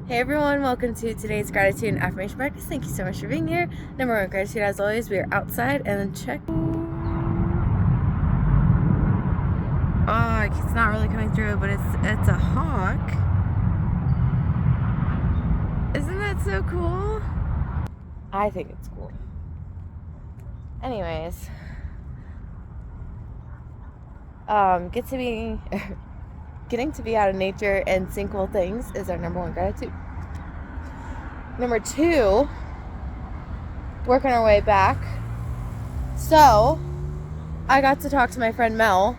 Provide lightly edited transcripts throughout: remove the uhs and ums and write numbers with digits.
Hey everyone, welcome to today's gratitude and affirmation practice. Thank you so much for being here. Number one gratitude, as always, we are outside and check. Oh, it's not really coming through, but it's a hawk. Isn't that so cool? I think it's cool. Anyways, getting to be out of nature and seeing cool things is our number one gratitude. Number two, working our way back. So, I got to talk to my friend Mel,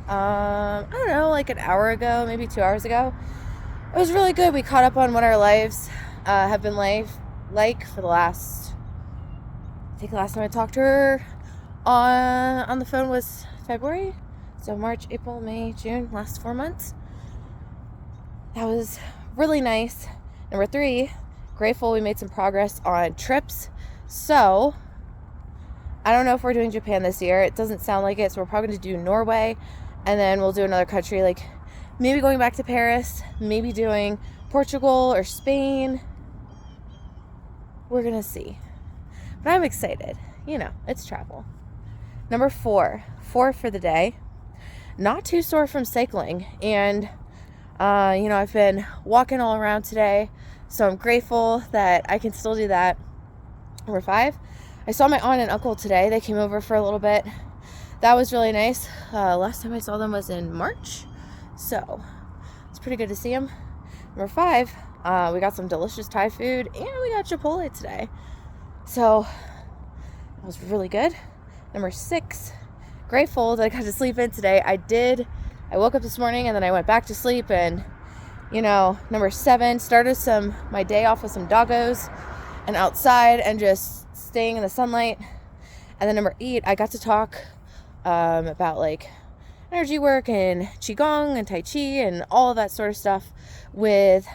I don't know, like an hour ago, maybe 2 hours ago. It was really good. We caught up on what our lives have been like for the last, I think the last time I talked to her on the phone was February. So March, April, May, June, last 4 months. That was really nice. Number three, grateful we made some progress on trips. So, I don't know if we're doing Japan this year. It doesn't sound like it, so we're probably going to do Norway, and then we'll do another country, like maybe going back to Paris, maybe doing Portugal or Spain. We're going to see. But I'm excited. You know, it's travel. Number four for the day. Not too sore from cycling, and I've been walking all around today, so I'm grateful that I can still do that. Number five, I saw my aunt and uncle today. They came over for a little bit. That was really nice. Last time I saw them was in March, so it's pretty good to see them. Number five, we got some delicious Thai food, and we got Chipotle today, so that was really good. Number six, grateful that I got to sleep in today. I woke up this morning and then I went back to sleep, and number seven, started my day off with some doggos and outside and just staying in the sunlight. And then number eight, I got to talk about like energy work and qigong and tai chi and all of that sort of stuff with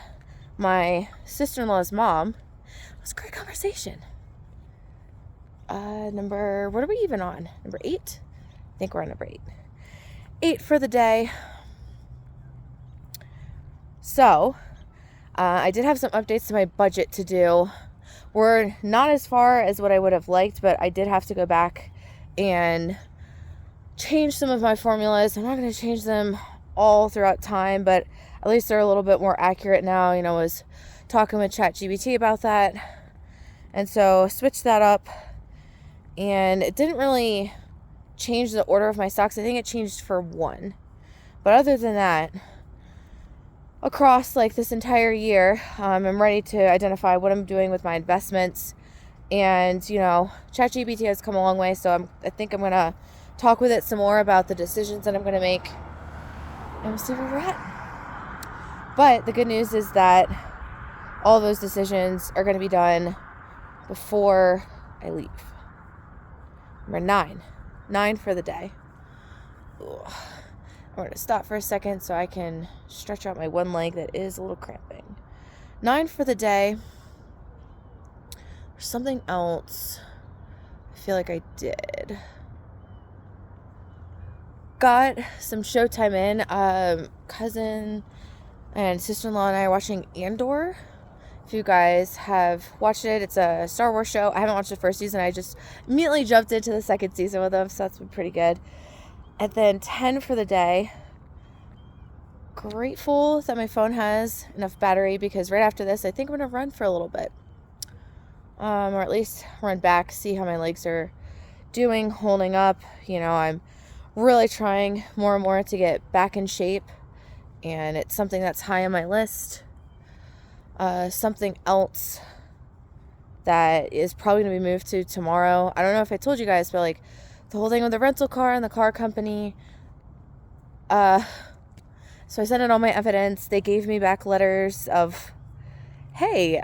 my sister-in-law's mom. It was a great conversation. What are we even on? Number eight? I think we're on number eight. 8 for the day. So, I did have some updates to my budget to do. We're not as far as what I would have liked, but I did have to go back and change some of my formulas. I'm not going to change them all throughout time, but at least they're a little bit more accurate now. I was talking with ChatGPT about that, and so switched that up, and it didn't really change the order of my stocks. I think it changed for one, but other than that, across like this entire year, I'm ready to identify what I'm doing with my investments. And ChatGPT has come a long way, so I think I'm gonna talk with it some more about the decisions that I'm gonna make, and we'll see where we're at. But the good news is that all those decisions are gonna be done before I leave. Number 9 for the day. Ugh. I'm going to stop for a second so I can stretch out my one leg that is a little cramping. 9 for the day. There's something else I feel like I did. Got some showtime in. Cousin and sister-in-law and I are watching Andor. If you guys have watched it, it's a Star Wars show. I haven't watched the first season. I just immediately jumped into the second season with them, so that's been pretty good. And then 10 for the day. Grateful that my phone has enough battery, because right after this, I think I'm going to run for a little bit. Or at least run back, see how my legs are doing, holding up. I'm really trying more and more to get back in shape, and it's something that's high on my list. Something else that is probably going to be moved to tomorrow. I don't know if I told you guys, but like the whole thing with the rental car and the car company. So I sent in all my evidence. They gave me back letters of, hey,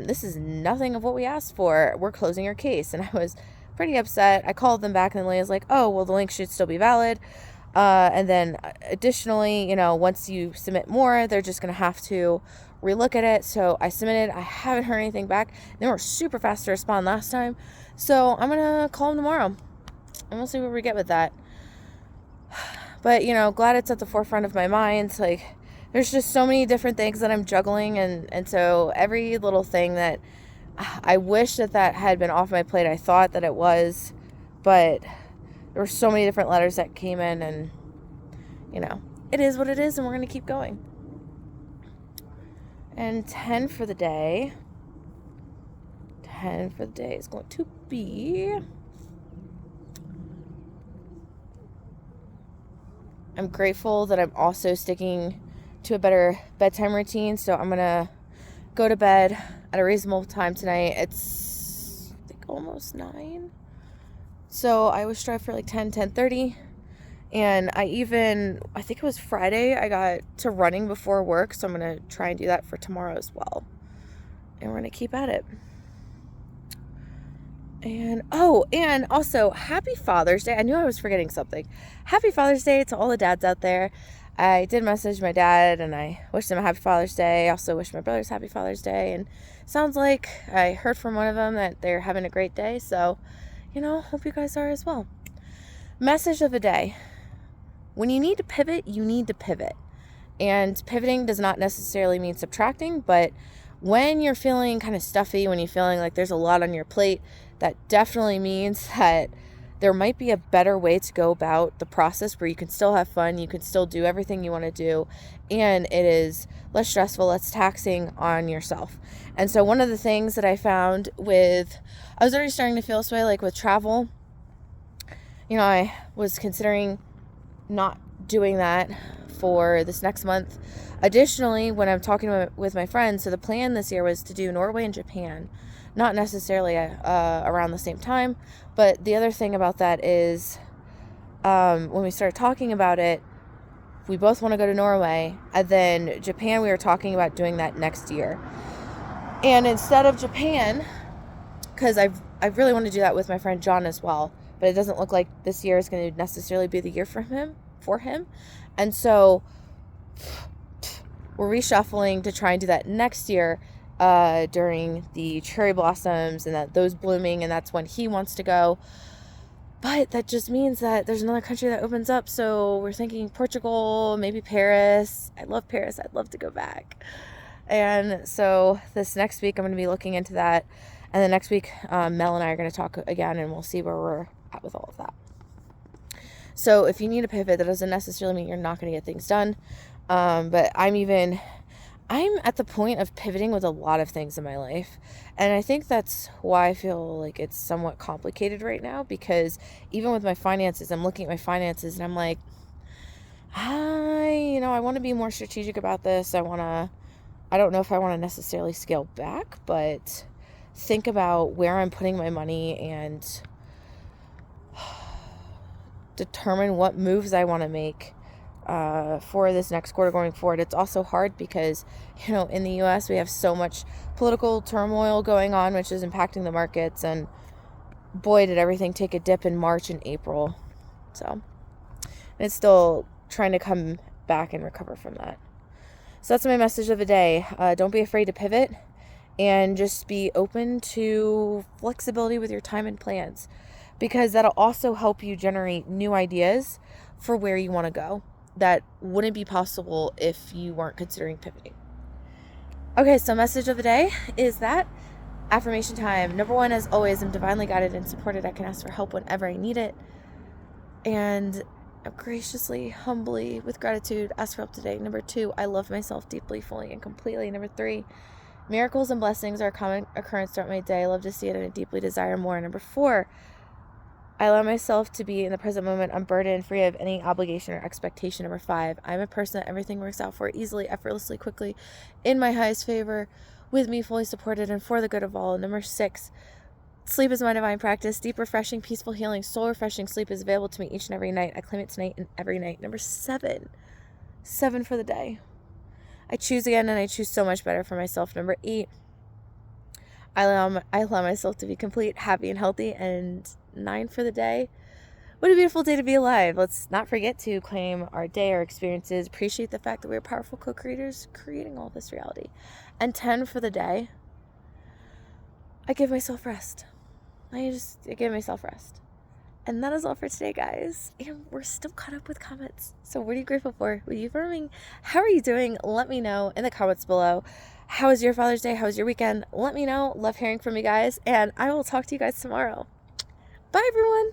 this is nothing of what we asked for. We're closing your case. And I was pretty upset. I called them back, and the lady was like, oh, well, the link should still be valid. And then additionally, once you submit more, they're just going to have to relook at it. So I submitted. I haven't heard anything back. They were super fast to respond last time. So I'm going to call them tomorrow, and we'll see where we get with that. But, glad it's at the forefront of my mind. Like, there's just so many different things that I'm juggling. And so every little thing that I wish that had been off my plate, I thought that it was, but there were so many different letters that came in, and, it is what it is, and we're going to keep going. And 10 for the day. 10 for the day is going to be... I'm grateful that I'm also sticking to a better bedtime routine, so I'm going to go to bed at a reasonable time tonight. It's, I think, almost 9. So I always strive for like 10:30. And I think it was Friday, I got to running before work, so I'm going to try and do that for tomorrow as well. And we're going to keep at it. And also, happy Father's Day. I knew I was forgetting something. Happy Father's Day to all the dads out there. I did message my dad, and I wished him a happy Father's Day. I also wished my brothers happy Father's Day. And sounds like I heard from one of them that they're having a great day. So, hope you guys are as well. Message of the day. When you need to pivot, you need to pivot. And pivoting does not necessarily mean subtracting, but when you're feeling kind of stuffy, when you're feeling like there's a lot on your plate, that definitely means that there might be a better way to go about the process where you can still have fun, you can still do everything you want to do, and it is less stressful, less taxing on yourself. And so one of the things that I found I was already starting to feel this way, like with travel. I was considering not doing that for this next month. Additionally, when I'm talking with my friends, so the plan this year was to do Norway and Japan, not necessarily around the same time, but the other thing about that is when we started talking about it, we both want to go to Norway, and then Japan, we were talking about doing that next year. And instead of Japan, because I really want to do that with my friend John as well, but it doesn't look like this year is going to necessarily be the year for him. And so we're reshuffling to try and do that next year during the cherry blossoms and those blooming, and that's when he wants to go. But that just means that there's another country that opens up, so we're thinking Portugal, maybe Paris. I love Paris. I'd love to go back. And so this next week I'm going to be looking into that, and the next week Mel and I are going to talk again, and we'll see where we're at with all of that. So if you need a pivot, that doesn't necessarily mean you're not going to get things done. But I'm at the point of pivoting with a lot of things in my life. And I think that's why I feel like it's somewhat complicated right now, because even with my finances, I'm looking at my finances and I'm like, I want to be more strategic about this. I don't know if I want to necessarily scale back, but think about where I'm putting my money and determine what moves I want to make for this next quarter going forward. It's also hard because, in the U.S. we have so much political turmoil going on, which is impacting the markets, and boy, did everything take a dip in March and April. So it's still trying to come back and recover from that. So that's my message of the day. Don't be afraid to pivot, and just be open to flexibility with your time and plans, because that'll also help you generate new ideas for where you want to go that wouldn't be possible if you weren't considering pivoting. Okay, so message of the day is that affirmation time. Number 1, as always, I'm divinely guided and supported. I can ask for help whenever I need it. And I'm graciously, humbly, with gratitude, ask for help today. Number 2, I love myself deeply, fully, and completely. Number 3, miracles and blessings are a common occurrence throughout my day. I love to see it and I deeply desire more. Number 4, I allow myself to be in the present moment, unburdened, free of any obligation or expectation. Number 5, I'm a person that everything works out for easily, effortlessly, quickly, in my highest favor, with me fully supported, and for the good of all. Number 6, sleep is my divine practice. Deep, refreshing, peaceful, healing, soul refreshing sleep is available to me each and every night. I claim it tonight and every night. Number 7 for the day, I choose again, and I choose so much better for myself. Number 8, I allow myself to be complete, happy, and healthy. And 9 for the day, what a beautiful day to be alive. Let's not forget to claim our day, our experiences, appreciate the fact that we're powerful co-creators creating all this reality. And 10 for the day, I give myself rest. I give myself rest. And that is all for today, guys. And we're still caught up with comments. So what are you grateful for? What are you affirming? How are you doing? Let me know in the comments below. How was your Father's Day? How was your weekend? Let me know. Love hearing from you guys. And I will talk to you guys tomorrow. Bye, everyone.